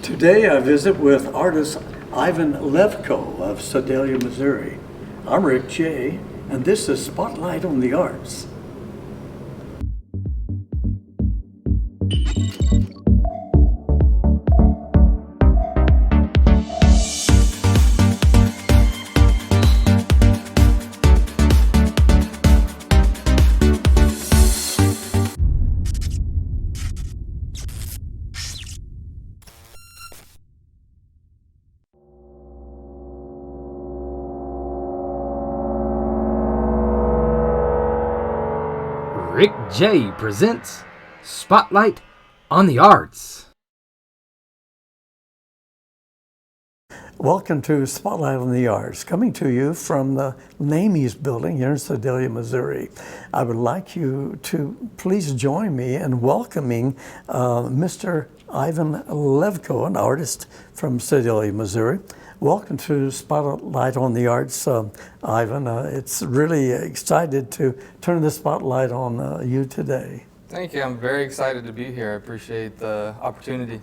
Today I visit with artist Ivan Levko of Sedalia, Missouri. I'm Rick J., and this is Spotlight on the Arts. Rick J. presents Spotlight on the Arts. Welcome to Spotlight on the Arts, coming to you from the Namies building here in Sedalia, Missouri. I would like you to please join me in welcoming Mr. Ivan Levko, an artist from Sedalia, Missouri. Welcome to Spotlight on the Arts, Ivan. It's really excited to turn the spotlight on you today. Thank you. I'm very excited to be here. I appreciate the opportunity.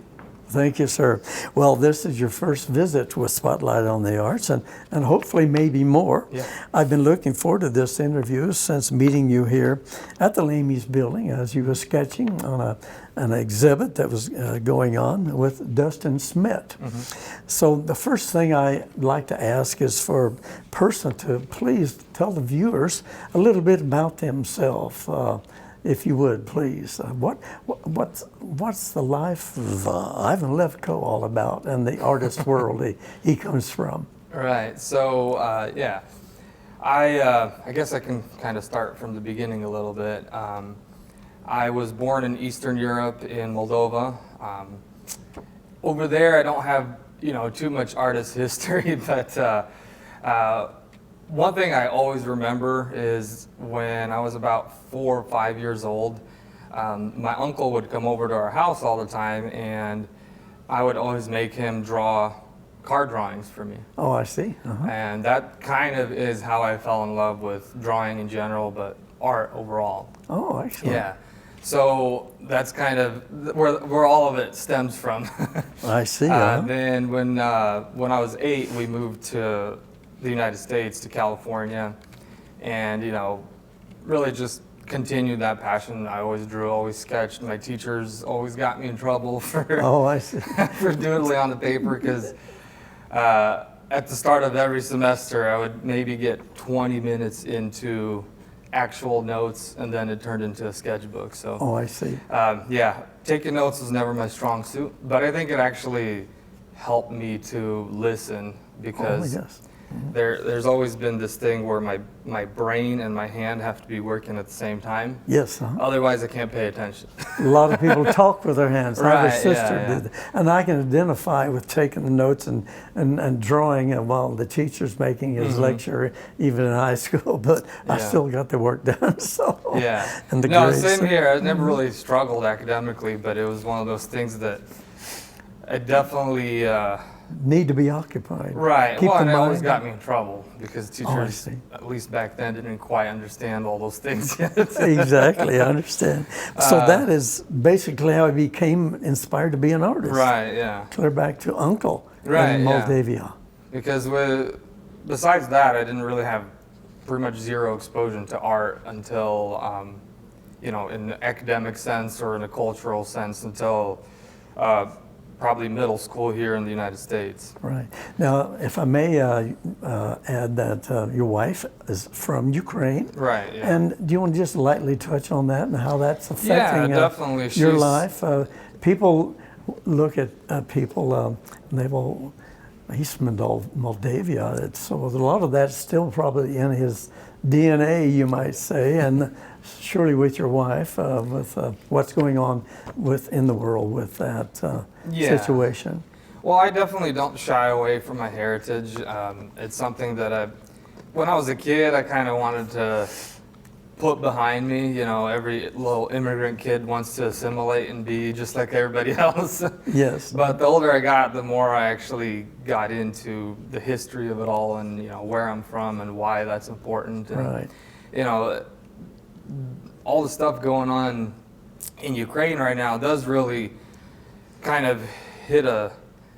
Thank you, sir. Well, this is your first visit with Spotlight on the Arts, and hopefully maybe more. Yeah. I've been looking forward to this interview since meeting you here at the Lamies building as you were sketching on an exhibit that was going on with Dustin Smith. Mm-hmm. So the first thing I'd like to ask is for a person to please tell the viewers a little bit about themselves. If you would, please. What's the life of Ivan Levko all about and the artist world he comes from? Right. So, I guess I can kind of start from the beginning a little bit. I was born in Eastern Europe in Moldova. Over there, I don't have too much artist history, but one thing I always remember is when I was about 4 or 5 years old, my uncle would come over to our house all the time, and I would always make him draw card drawings for me. Oh, I see. Uh-huh. And that kind of is how I fell in love with drawing in general, but art overall. Oh, excellent. Yeah. So that's kind of where all of it stems from. I see. Uh-huh. Then when I was 8, we moved to the United States, to California, and really just continued that passion. I always drew, always sketched. My teachers always got me in trouble for I see. for doodling on the paper, because at the start of every semester I would maybe get 20 minutes into actual notes, and then it turned into a sketchbook. So I see. Taking notes was never my strong suit, but I think it actually helped me to listen, because yes. Mm-hmm. There's always been this thing where my brain and my hand have to be working at the same time. Yes. Uh-huh. Otherwise, I can't pay attention. A lot of people talk with their hands. I have a Right, sister did that. And I can identify with taking the notes and drawing while the teacher's making his lecture, even in high school. But I still got the work done. So Yeah. And the No, grades. same here. I never really struggled academically, but it was one of those things that I definitely need to be occupied. Right. Keep Well, the and it always mind- got me in trouble, because teachers, see. at least back then, didn't quite understand all those things yet. Exactly, I understand. So that is basically how I became inspired to be an artist. Right. Yeah. Clear back to Uncle Right, in yeah. Moldavia. Because besides that, I didn't really have pretty much zero exposure to art until, in the academic sense or in a cultural sense, until probably middle school here in the United States. Right. Now, if I may add that your wife is from Ukraine. Right. Yeah. And do you want to just lightly touch on that and how that's affecting definitely. your life? People look at people, they will, he's from Moldavia, so a lot of that's still probably in his DNA, you might say, and surely with your wife, with what's going on in the world with that situation. Well, I definitely don't shy away from my heritage. It's something that when I was a kid, I kind of wanted to put behind me. You know, every little immigrant kid wants to assimilate and be just like everybody else. Yes. But the older I got, the more I actually got into the history of it all, and you know where I'm from and why that's important. And, right. You know, all the stuff going on in Ukraine right now does really kind of hit a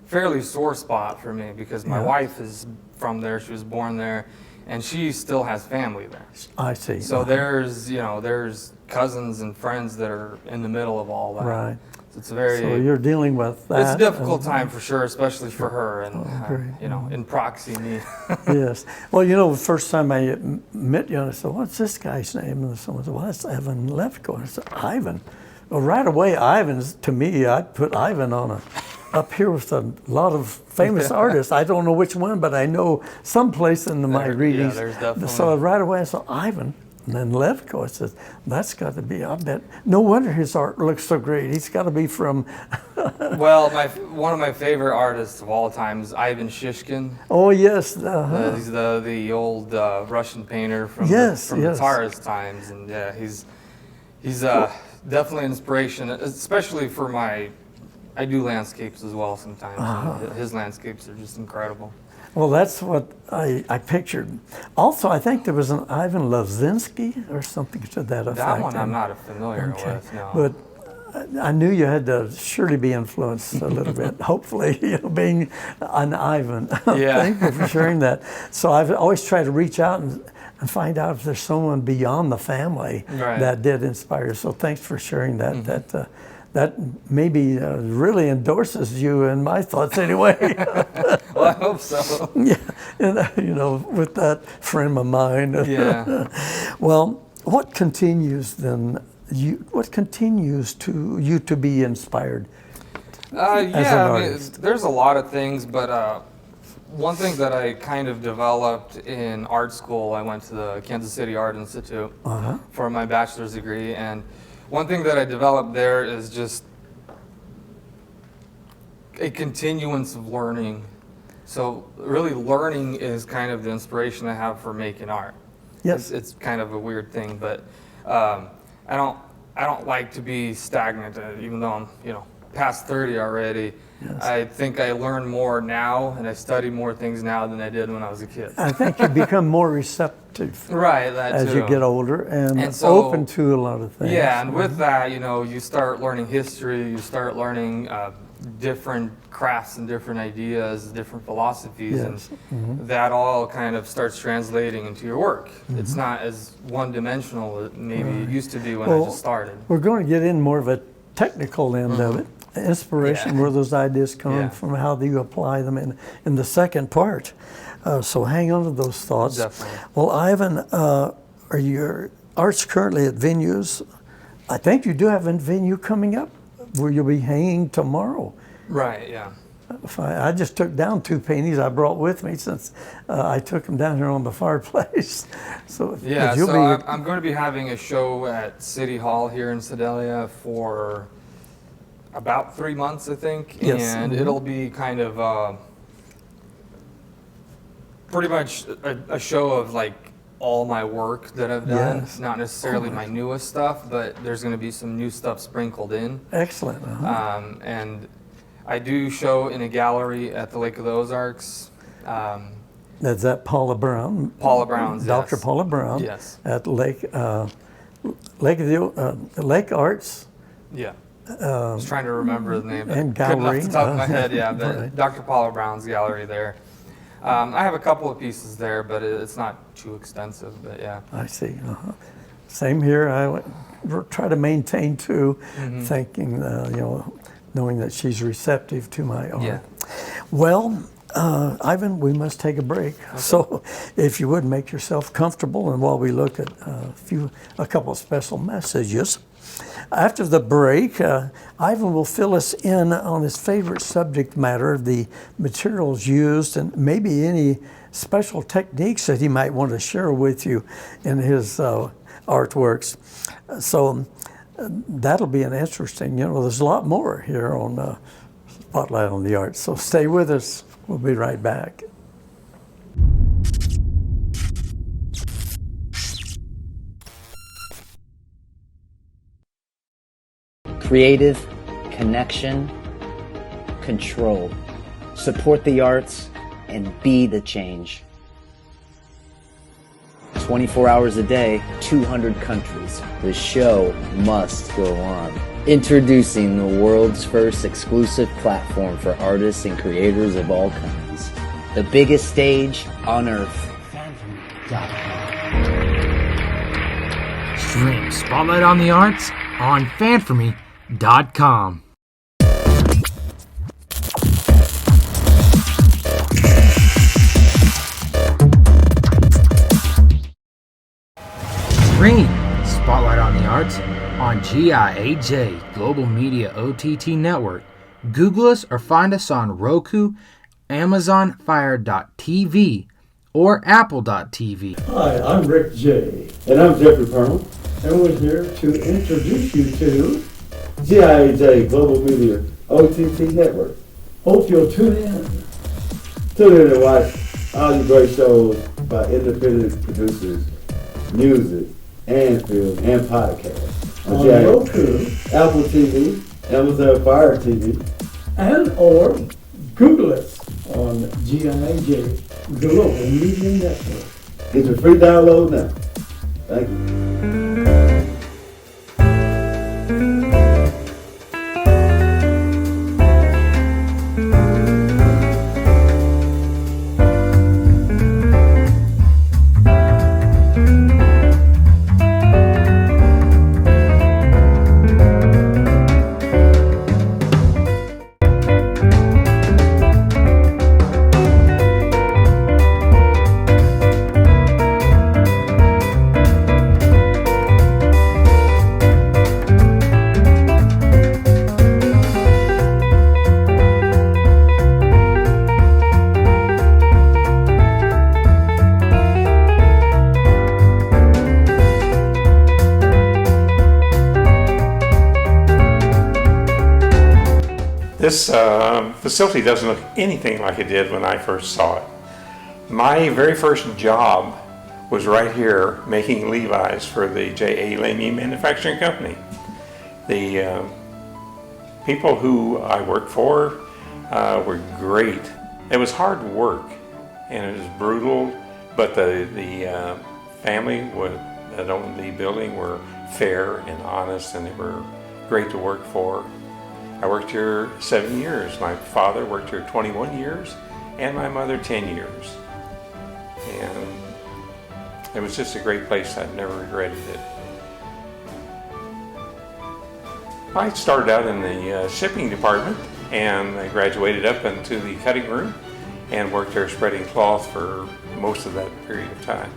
fairly sore spot for me because my Yeah. wife is from there. She was born there, and she still has family there. I see. So there's cousins and friends that are in the middle of all that. Right. So it's very. So you're dealing with that. It's a difficult time for sure, especially for her, and great. in proxy me. Yes. Well, the first time I met you, I said, "What's this guy's name?" And someone said, "Well, that's Ivan Levko." And I said, "Ivan." Well, right away, Ivan's to me. I'd put Ivan on up here with a lot of famous artists. I don't know which one, but I know someplace in my readings. there's definitely. So right away, I saw Ivan. And then Levko, I said, that's got to be, I bet, no wonder his art looks so great. He's got to be from... Well, one of my favorite artists of all time is Ivan Shishkin. Oh, yes. He's the old Russian painter from the Tsarist times. And yeah, he's definitely an inspiration, especially for I do landscapes as well sometimes. And his landscapes are just incredible. Well, that's what I pictured. Also, I think there was an Ivan Lozinski or something to that effect. That one I'm not familiar with, no. But I knew you had to surely be influenced a little bit, hopefully, being an Ivan. Yeah. Thank you for sharing that. So I've always tried to reach out and find out if there's someone beyond the family that did inspire you. So thanks for sharing that. Mm-hmm. That maybe really endorses you in my thoughts anyway. Well, I hope so. Yeah, and, with that frame of mind. Yeah. Well, what continues then? What continues you to be inspired? There's a lot of things, but one thing that I kind of developed in art school, I went to the Kansas City Art Institute for my bachelor's degree, and one thing that I developed there is just a continuance of learning. So really learning is kind of the inspiration I have for making art. Yes. It's kind of a weird thing, but I don't like to be stagnant, even though I'm past 30 already. Yes. I think I learn more now and I study more things now than I did when I was a kid. I think you become more receptive as you get older and so, open to a lot of things. Yeah, and with that, you start learning history, you start learning different crafts and different ideas, different philosophies, and that all kind of starts translating into your work. It's not as one-dimensional as maybe it used to be when I just started. We're going to get in more of a technical end of it. Inspiration, where those ideas come from, how do you apply them in the second part. So hang on to those thoughts. Definitely. Well, Ivan, are your arts currently at venues? I think you do have a venue coming up where you'll be hanging tomorrow. Right, yeah. I just took down 2 paintings I brought with me since I took them down here on the fireplace. So I'm going to be having a show at City Hall here in Sedalia for about 3 months, I think, and it'll be kind of pretty much a show of like all my work that I've done, not necessarily my newest stuff, but there's going to be some new stuff sprinkled in. Excellent. And I do show in a gallery at the Lake of the Ozarks. That's at Paula Brown. Paula Brown's, Dr. Paula Brown. Yes. At Lake Arts. Yeah. I was trying to remember the name. And gallery. Off the top of my head, but Dr. Paula Brown's gallery there. I have a couple of pieces there, but it's not too extensive, but yeah. I see. Same here. I try to maintain too, thinking, knowing that she's receptive to my art. Yeah. Well, Ivan, we must take a break. Okay. So if you would, make yourself comfortable, and while we look at a couple of special messages. After the break, Ivan will fill us in on his favorite subject matter, the materials used, and maybe any special techniques that he might want to share with you in his artworks. So that'll be an interesting, there's a lot more here on Spotlight on the Arts. So stay with us. We'll be right back. Creative, connection, control. Support the arts and be the change. 24 hours a day, 200 countries. The show must go on. Introducing the world's first exclusive platform for artists and creators of all kinds. The biggest stage on earth. Stream Spotlight on the Arts on fanforme.com. Stream Spotlight on the Arts on GIAJ Global Media OTT Network. Google us or find us on Roku, Amazon Fire.tv, or Apple.tv. Hi, I'm Rick J. And I'm Jeffrey Perlman, and we're here to introduce you to GIAJ Global Media OTT Network. Hope you'll tune in. Tune in and watch all the great shows by independent producers, music, and film, and podcasts. On Roku, Apple TV, Amazon Fire TV, And or Google us on GIJ Global Media Network. Get your free download now. Thank you. This facility doesn't look anything like it did when I first saw it. My very first job was right here making Levi's for the J.A. Lamy Manufacturing Company. The people who I worked for were great. It was hard work and it was brutal, but the family that owned the building were fair and honest, and they were great to work for. I worked here 7 years. My father worked here 21 years, and my mother 10 years. And it was just a great place. I've never regretted it. I started out in the shipping department, and I graduated up into the cutting room and worked there spreading cloth for most of that period of time.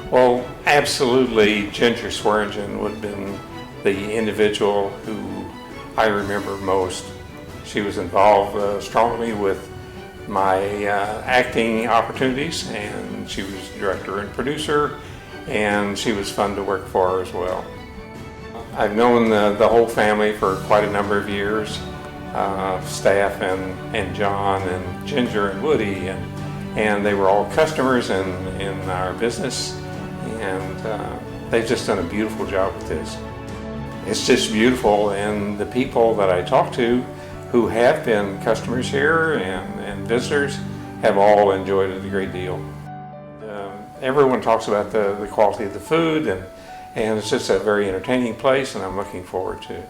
Well, absolutely, Ginger Swearingen would have been the individual who I remember most. She was involved strongly with my acting opportunities, and she was director and producer, and she was fun to work for as well. I've known the whole family for quite a number of years, staff and John and Ginger and Woody, and they were all customers in our business, and they've just done a beautiful job with this. It's just beautiful, and the people that I talk to who have been customers here and visitors have all enjoyed it a great deal. Everyone talks about the quality of the food, and it's just a very entertaining place, and I'm looking forward to it.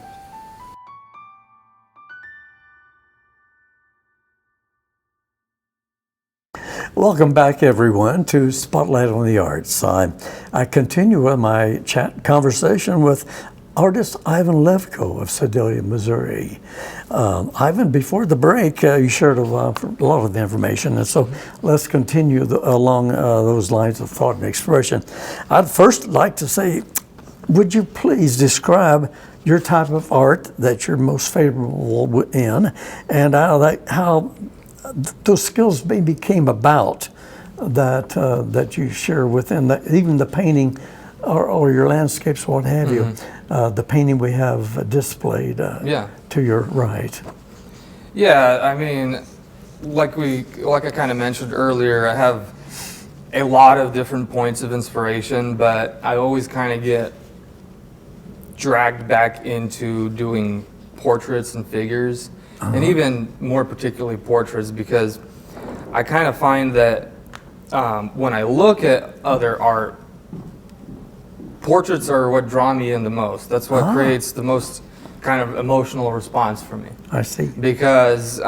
Welcome back, everyone, to Spotlight on the Arts. I continue with my conversation with artist Ivan Levko of Sedalia, Missouri. Ivan, before the break, you shared a lot of the information, and so let's continue along those lines of thought and expression. I'd first like to say, would you please describe your type of art that you're most favorable in, and how those skills maybe came about that you share within even the painting or your landscapes, what have you. The painting we have displayed to your right. Yeah, I mean, like I kind of mentioned earlier, I have a lot of different points of inspiration, but I always kind of get dragged back into doing portraits and figures, and even more particularly portraits, because I kind of find that when I look at other art, portraits are what draw me in the most. That's what creates the most kind of emotional response for me. I see. Because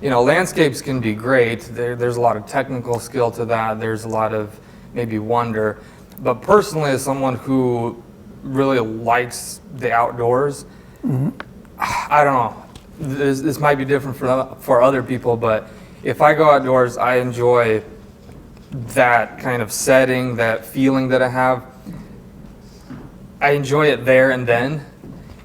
landscapes can be great. There's a lot of technical skill to that. There's a lot of maybe wonder. But personally, as someone who really likes the outdoors, I don't know. This might be different for other people, but if I go outdoors, I enjoy that kind of setting, that feeling that I have. I enjoy it there and then.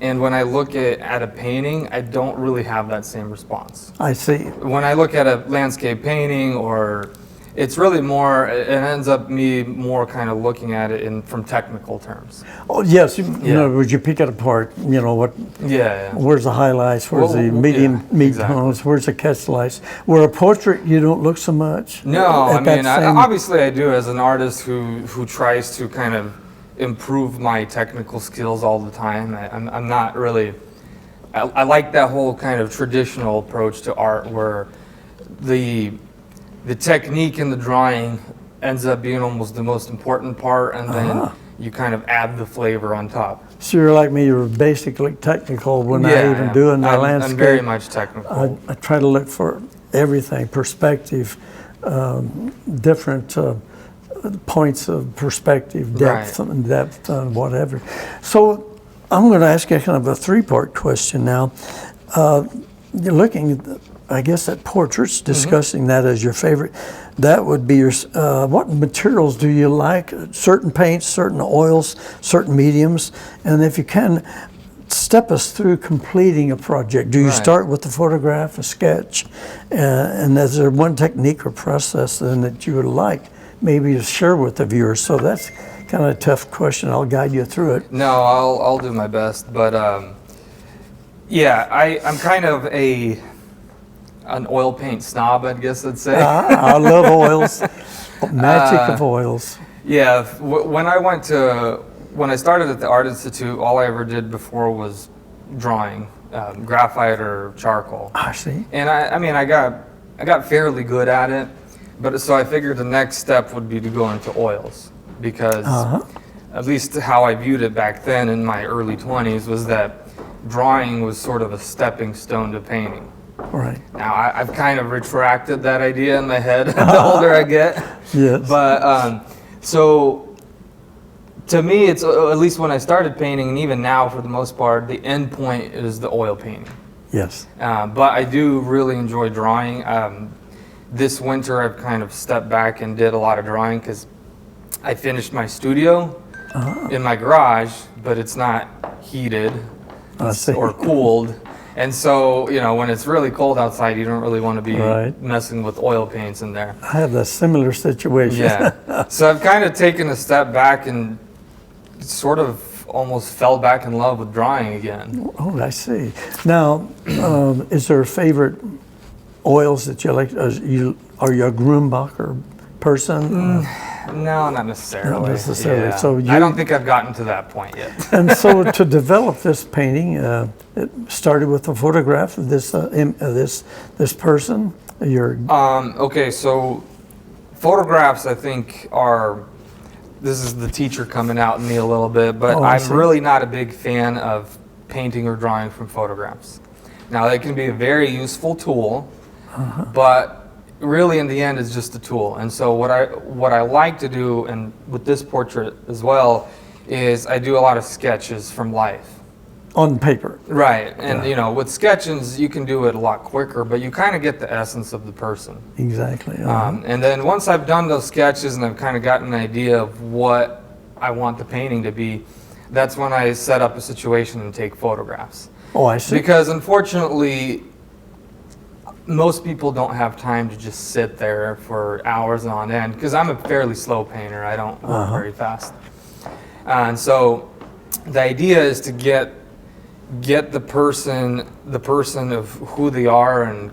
And when I look at a painting, I don't really have that same response. I see. When I look at a landscape painting, or it's really more, it ends up me more kind of looking at it from technical terms. Oh yes, would you pick it apart? What? Yeah. Where's the highlights? Where's the Well, medium yeah, meat exactly. tones? Where's the catch lights? Where a portrait, you don't look so much. No, at I that mean, same- obviously I do as an artist who tries to kind of improve my technical skills all the time. I'm not really, I like that whole kind of traditional approach to art where the technique in the drawing ends up being almost the most important part, and then you kind of add the flavor on top. So you're like me. You're basically technical when I even doing my landscape. I'm very much technical. I try to look for everything, perspective, different points of perspective, depth, Right. and depth, whatever. So I'm going to ask you kind of a three-part question now. You're looking, I guess, at portraits, discussing that as your favorite. That would be your, what materials do you like? Certain paints, certain oils, certain mediums? And if you can, step us through completing a project. Do you Right. start with the photograph, a sketch? And is there one technique or process then that you would like maybe to share with the viewers? So that's kind of a tough question. I'll guide you through it. No, I'll do my best, but I'm kind of an oil paint snob, I guess I'd say. I love oils, magic of oils. Yeah, when I started at the Art Institute, all I ever did before was drawing, graphite or charcoal. I see. And I got fairly good at it, but so I figured the next step would be to go into oils, because at least how I viewed it back then in my early 20s was that drawing was sort of a stepping stone to painting. Right. Now I've kind of retracted that idea in my head the older I get. Yes. But so to me, it's at least when I started painting, and even now for the most part, the end point is the oil painting. Yes. But I do really enjoy drawing. This winter, I've kind of stepped back and did a lot of drawing because I finished my studio in my garage, but it's not heated I see. or cooled. And so, when it's really cold outside, you don't really want to be Right. messing with oil paints in there. I have a similar situation. Yeah. So I've kind of taken a step back and sort of almost fell back in love with drawing again. Oh, I see. Now, is there a favorite oils that you like? Are you a Grumbacher person? No, not necessarily. Not necessarily. Yeah. So I don't think I've gotten to that point yet. And so to develop this painting, it started with a photograph of this this person. Okay, so photographs, I think, this is the teacher coming out in me a little bit, but Oh, I I'm see. really not a big fan of painting or drawing from photographs. Now, they can be a very useful tool, but really in the end it's just a tool. And so what I like to do, and with this portrait as well, is I do a lot of sketches from life. On paper. Right, and with sketches you can do it a lot quicker, but you kind of get the essence of the person. Exactly. And then once I've done those sketches and I've kind of gotten an idea of what I want the painting to be, that's when I set up a situation and take photographs. Oh, I see. Because unfortunately, most people don't have time to just sit there for hours on end, because I'm a fairly slow painter. I don't work very fast. And so the idea is to get the person of who they are, and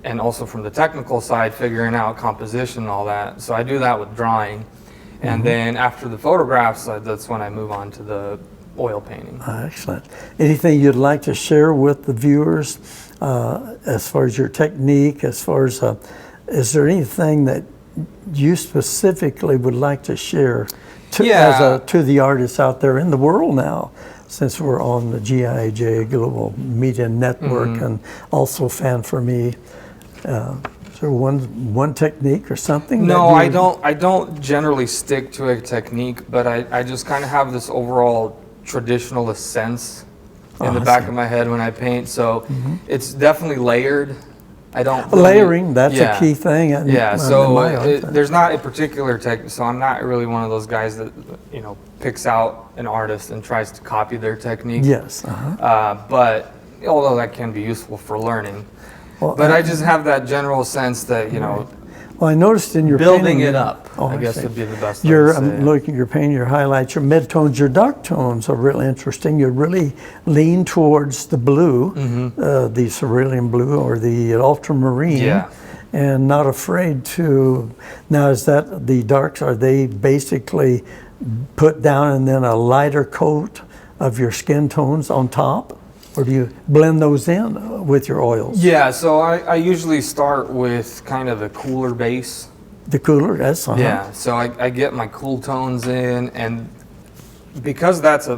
and also from the technical side, figuring out composition and all that. So I do that with drawing. And then after the photographs, that's when I move on to the oil painting. Excellent. Anything you'd like to share with the viewers as far as your technique, as far as, is there anything that you specifically would like to share to the artists out there in the world now, since we're on the GIJ Global Media Network and also Fan for Me. Is there one technique or something? No, that I you- don't. I don't generally stick to a technique, but I just kind of have this overall traditionalist sense in the I back see. of my head when I paint. So it's definitely layered. I don't Layering, that's yeah. a key thing. Yeah, in so my art. there's not a particular technique. So I'm not really one of those guys that picks out an artist and tries to copy their technique. Yes. But although that can be useful for learning, Well, but I just have that general sense that Well, I noticed in your building painting, it up, I guess see. would be the best Your, way to say I'm it. looking at your painting, your highlights, your mid-tones, your dark tones are really interesting. You really lean towards the blue, the cerulean blue or the ultramarine. Yeah. And not afraid to, now is that the darks, are they basically put down and then a lighter coat of your skin tones on top? Or do you blend those in with your oils? Yeah, so I usually start with kind of the cooler base. The cooler, that's Yeah, so I get my cool tones in, and because that's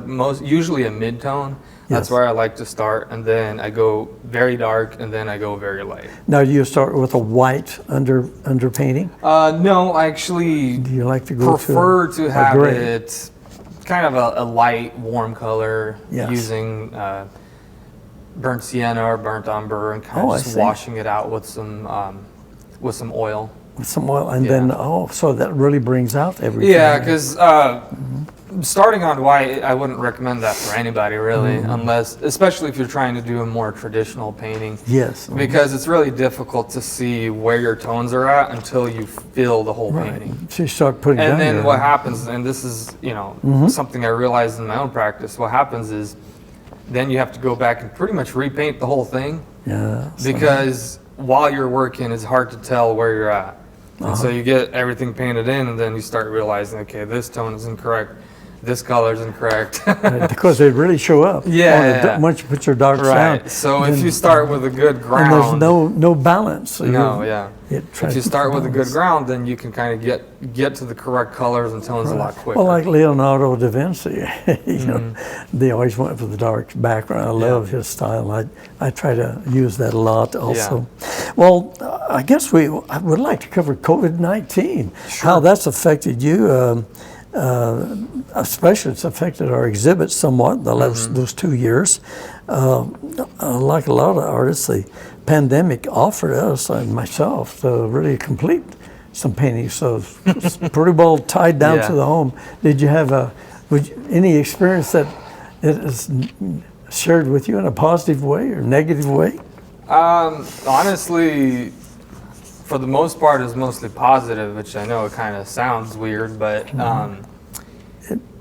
usually a mid-tone, that's Yes. where I like to start, and then I go very dark, and then I go very light. Now, do you start with a white underpainting? No, I actually Do you like to go prefer to to have gray? it kind of a light, warm color, Yes. using burnt sienna or burnt umber, and kind Oh, I of just see. washing it out with some oil. With some oil, and Yeah. then so that really brings out everything. Yeah, because starting on white, I wouldn't recommend that for anybody really, unless, especially if you're trying to do a more traditional painting. Yes. Because it's really difficult to see where your tones are at until you fill the whole Right. painting. So you start putting And down then your- what happens, and this is something I realized in my own practice, what happens is then you have to go back and pretty much repaint the whole thing, Yeah. because while you're working, it's hard to tell where you're at. And so you get everything painted in, and then you start realizing, okay, this tone is incorrect, this color is incorrect. Because they really show up. Yeah. Once you put your darks down. Right. So if you start with a good And ground, there's no balance. So no, you- yeah. it tries If you to start with a good balance. ground, then you can kind of get to the correct colors and tones a lot quicker. Well, like Leonardo da Vinci, you know, Mm-hmm. they always went for the dark background. I love his style. I try to use that a lot also. Well, I guess I would like to cover COVID-19, how that's affected you. Especially it's affected our exhibit somewhat those 2 years. Like a lot of artists, the pandemic offered us and myself to really complete some paintings. So it's pretty well tied down Yeah. to the home. Did you have any experience that it is shared with you in a positive way or negative way? Honestly, for the most part, it's mostly positive, which I know it kind of sounds weird, but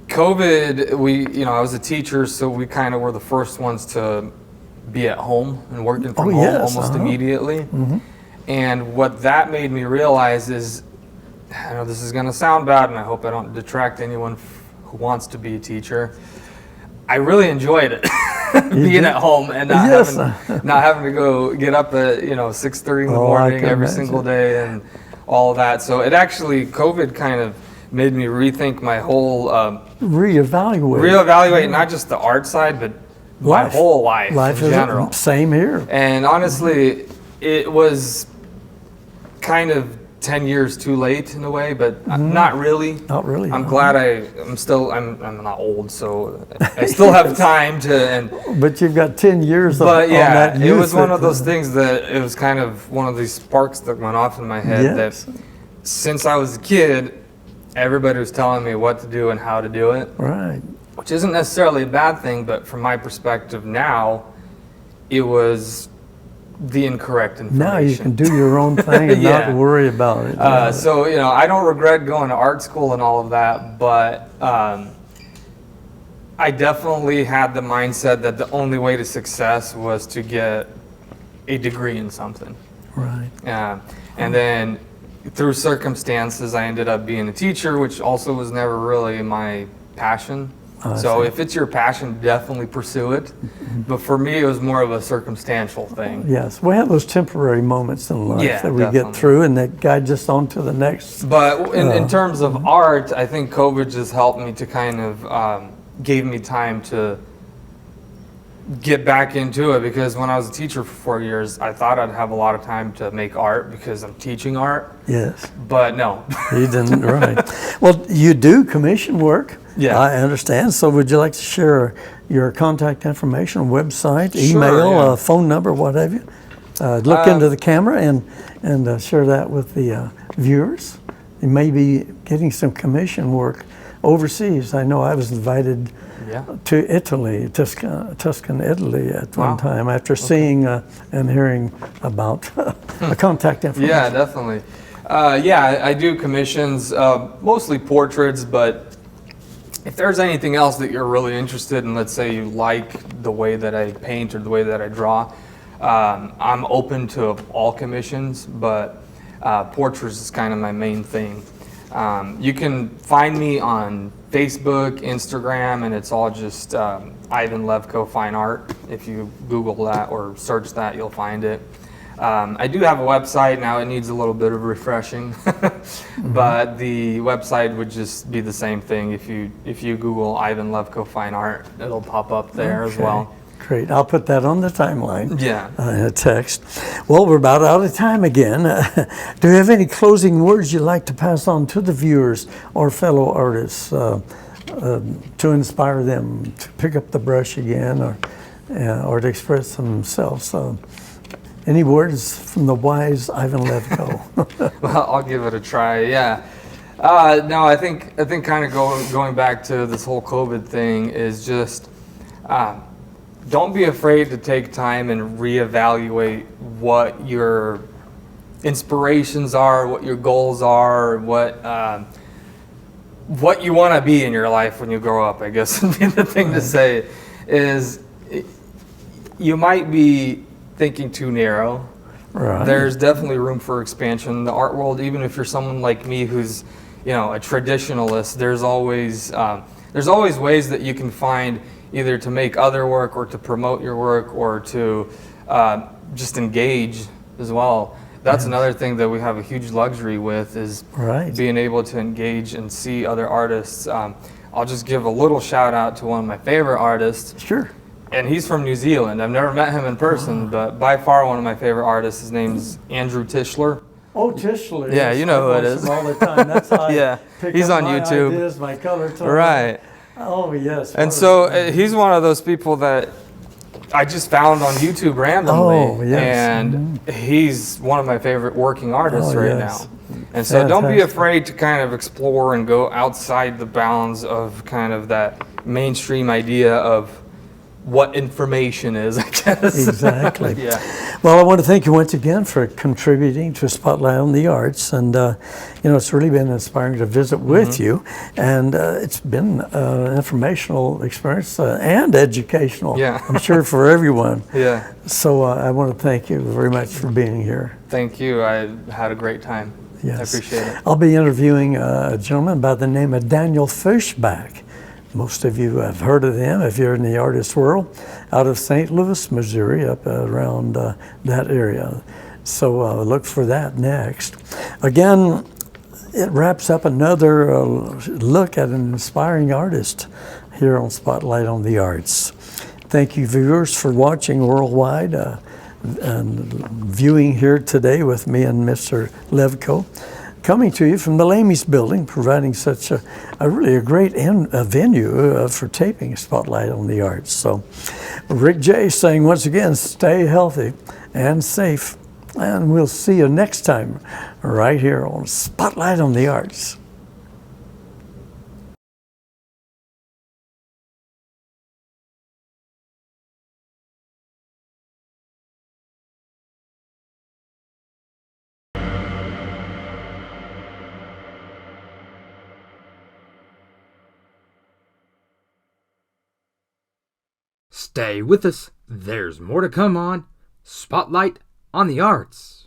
COVID, I was a teacher, so we kind of were the first ones to be at home and working from home yes, almost immediately. And what that made me realize is, I know this is going to sound bad, and I hope I don't detract anyone who wants to be a teacher. I really enjoyed it, being at home and not Yes. having to go get up at 6:30 in the Oh, I morning can every imagine. single day and all of that. So it actually, COVID kind of made me rethink my whole, reevaluate not just the art side, but my whole life in is general. same here. And honestly, it was kind of 10 years too late in a way, but not really. Not really. I'm glad I'm not old, so I still have time to, But you've got 10 years on but yeah, that it was youth one of that- those things that it was kind of one of these sparks that went off in my head Yes. that since I was a kid, everybody was telling me what to do and how to do it, Right. which isn't necessarily a bad thing, but from my perspective now, it was the incorrect information. Now you can do your own thing and Yeah. not worry about it. Yeah. So, I don't regret going to art school and all of that, but I definitely had the mindset that the only way to success was to get a degree in something. Right. And then through circumstances, I ended up being a teacher, which also was never really my passion. So if it's your passion, definitely pursue it. But for me, it was more of a circumstantial thing. Yes, we have those temporary moments in life Yeah, that we definitely. get through and that guide us on to the next. But in terms of art, I think COVID just helped me to kind of gave me time to get back into it, because when I was a teacher for 4 years, I thought I'd have a lot of time to make art because I'm teaching art, Yes. but no. You didn't, right. Well, you do commission work. Yeah. I understand. So would you like to share your contact information, website, Sure, email, yeah. phone number, what have you? Look into the camera and share that with the viewers. You may be getting some commission work overseas. I know I was invited Yeah. to Italy, Tuscan Italy at one Wow. time after seeing and hearing about a contact information. Yeah, definitely. I do commissions, mostly portraits, but if there's anything else that you're really interested in, let's say you like the way that I paint or the way that I draw, I'm open to all commissions, but portraits is kind of my main thing. You can find me on Facebook, Instagram, and it's all just Ivan Levko Fine Art. If you Google that or search that, you'll find it. I do have a website now. It needs a little bit of refreshing, but the website would just be the same thing. If you Google Ivan Levko Fine Art, it'll pop up there as Okay. well. Great. I'll put that on the timeline. Yeah. In a text. Well, we're about out of time again. Do you have any closing words you'd like to pass on to the viewers or fellow artists to inspire them to pick up the brush again or to express themselves? Any words from the wise Ivan Levko? Well, I'll give it a try. Yeah. No, I think kind of going back to this whole COVID thing is just don't be afraid to take time and reevaluate what your inspirations are, what your goals are, what you want to be in your life when you grow up. I guess would be the thing to say is you might be thinking too narrow. Right. There's definitely room for expansion in the art world. Even if you're someone like me who's, a traditionalist, there's always ways that you can find either to make other work or to promote your work or to just engage as well. That's another thing that we have a huge luxury with is Right. being able to engage and see other artists. I'll just give a little shout out to one of my favorite artists. Sure. And he's from New Zealand. I've never met him in person, but by far one of my favorite artists. His name's Andrew Tischler. Oh, Tischler. Yeah, yes. you know I who it watch is. him all the time. That's how Yeah, I pick he's up on my YouTube. ideas, my color tone. Right. Oh, yes. And What so a- he's one of those people that I just found on YouTube randomly. Oh, yes. And he's one of my favorite working artists Oh, right yes. now. And so don't be Fantastic. afraid to kind of explore and go outside the bounds of kind of that mainstream idea of what information is, I guess. Exactly. Yeah. Well, I want to thank you once again for contributing to Spotlight on the Arts. And, it's really been inspiring to visit with you. And it's been an informational experience and educational, Yeah. I'm sure, for everyone. Yeah. So I want to thank you very much for being here. Thank you. I had a great time. Yes. I appreciate it. I'll be interviewing a gentleman by the name of Daniel Fishback. Most of you have heard of him if you're in the artist world, out of St. Louis, Missouri, up around that area. So look for that next. Again, it wraps up another look at an inspiring artist here on Spotlight on the Arts. Thank you, viewers, for watching worldwide and viewing here today with me and Mr. Levko. Coming to you from the Lamey's building, providing such a really great venue for taping Spotlight on the Arts. So Rick J saying once again, stay healthy and safe. And we'll see you next time right here on Spotlight on the Arts. Stay with us. There's more to come on Spotlight on the Arts.